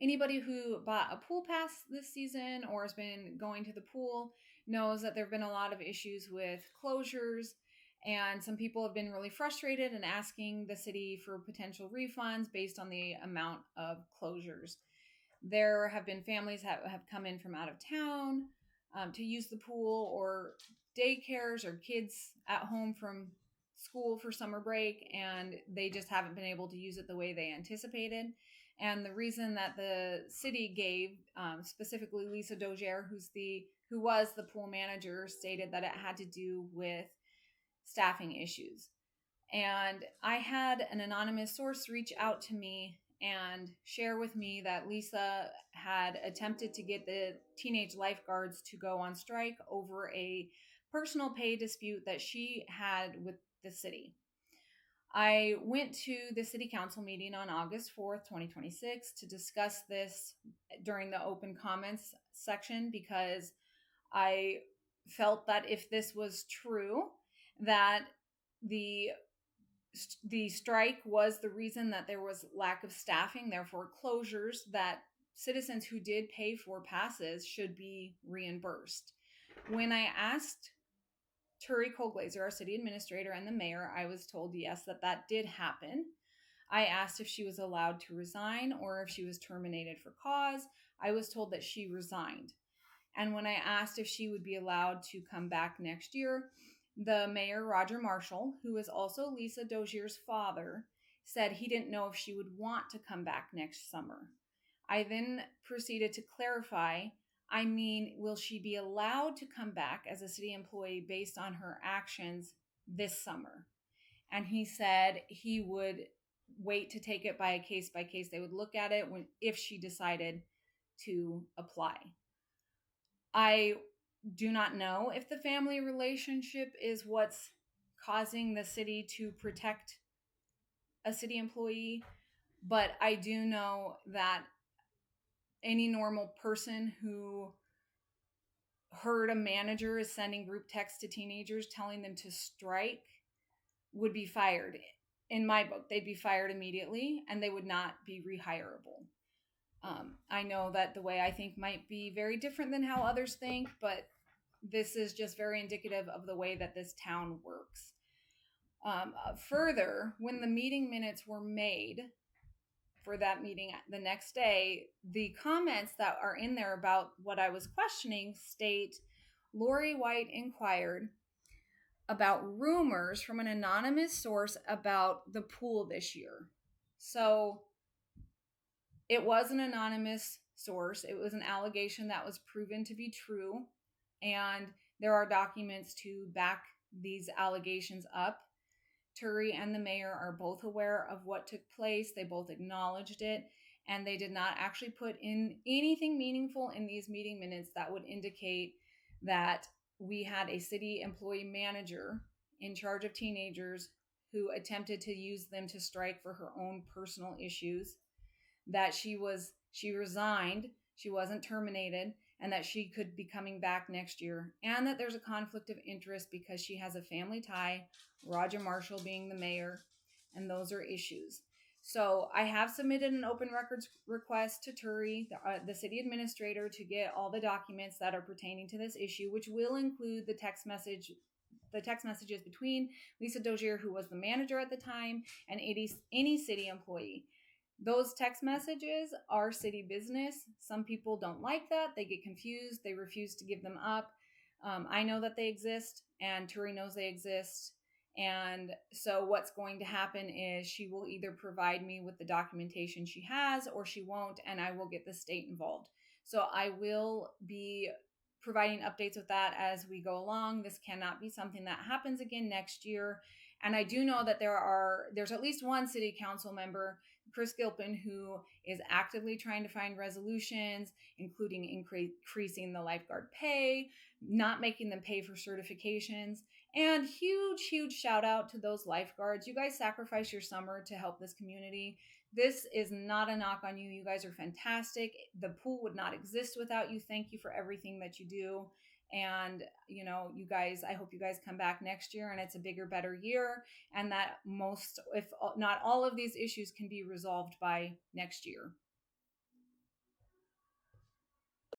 Anybody who bought a pool pass this season or has been going to the pool knows that there have been a lot of issues with closures, and some people have been really frustrated and asking the city for potential refunds based on the amount of closures. There have been families that have come in from out of town to use the pool, or daycares, or kids at home from school for summer break, and they just haven't been able to use it the way they anticipated. And the reason that the city gave, specifically Lisa Dozier, who was the pool manager, stated that it had to do with staffing issues. And I had an anonymous source reach out to me and share with me that Lisa had attempted to get the teenage lifeguards to go on strike over a personal pay dispute that she had with the city. I went to the city council meeting on August 4th, 2026 to discuss this during the open comments section, because I felt that if this was true, that the the strike was the reason that there was lack of staffing, therefore closures, that citizens who did pay for passes should be reimbursed. When I asked Turi Colglazer, our city administrator, and the mayor, I was told yes, that did happen. I asked if she was allowed to resign or if she was terminated for cause. I was told that she resigned. And when I asked if she would be allowed to come back next year, the mayor, Roger Marshall, who is also Lisa Dozier's father, said he didn't know if she would want to come back next summer. I then proceeded to clarify, I mean, will she be allowed to come back as a city employee based on her actions this summer? And he said he would wait to take it by a case by case. They would look at it if she decided to apply. I do not know if the family relationship is what's causing the city to protect a city employee, but I do know that any normal person who heard a manager is sending group texts to teenagers telling them to strike would be fired. In my book, they'd be fired immediately and they would not be rehireable. I know that the way I think might be very different than how others think, but this is just very indicative of the way that this town works. Further, when the meeting minutes were made for that meeting the next day, the comments that are in there about what I was questioning state, Lori White inquired about rumors from an anonymous source about the pool this year. So it was an anonymous source. It was an allegation that was proven to be true. And there are documents to back these allegations up. Turi and the mayor are both aware of what took place. They both acknowledged it. And they did not actually put in anything meaningful in these meeting minutes that would indicate that we had a city employee manager in charge of teenagers who attempted to use them to strike for her own personal issues, that she resigned, she wasn't terminated, and that she could be coming back next year, and that there's a conflict of interest because she has a family tie, Roger Marshall being the mayor, and those are issues. So I have submitted an open records request to Turi, the city administrator, to get all the documents that are pertaining to this issue, which will include the text messages between Lisa Dozier, who was the manager at the time, and any city employee. Those text messages are city business. Some people don't like that. They get confused. They refuse to give them up. I know that they exist, and Turi knows they exist. And so what's going to happen is she will either provide me with the documentation she has, or she won't, and I will get the state involved. So I will be providing updates with that as we go along. This cannot be something that happens again next year. And I do know that there's at least one city council member, Chris Gilpin, who is actively trying to find resolutions, including increasing the lifeguard pay, not making them pay for certifications, and huge shout out to those lifeguards. You guys sacrifice your summer to help this community. This is not a knock on you. You guys are fantastic. The pool would not exist without you. Thank you for everything that you do. And, you guys, I hope you guys come back next year and it's a bigger, better year. And that most, if not all of these issues can be resolved by next year.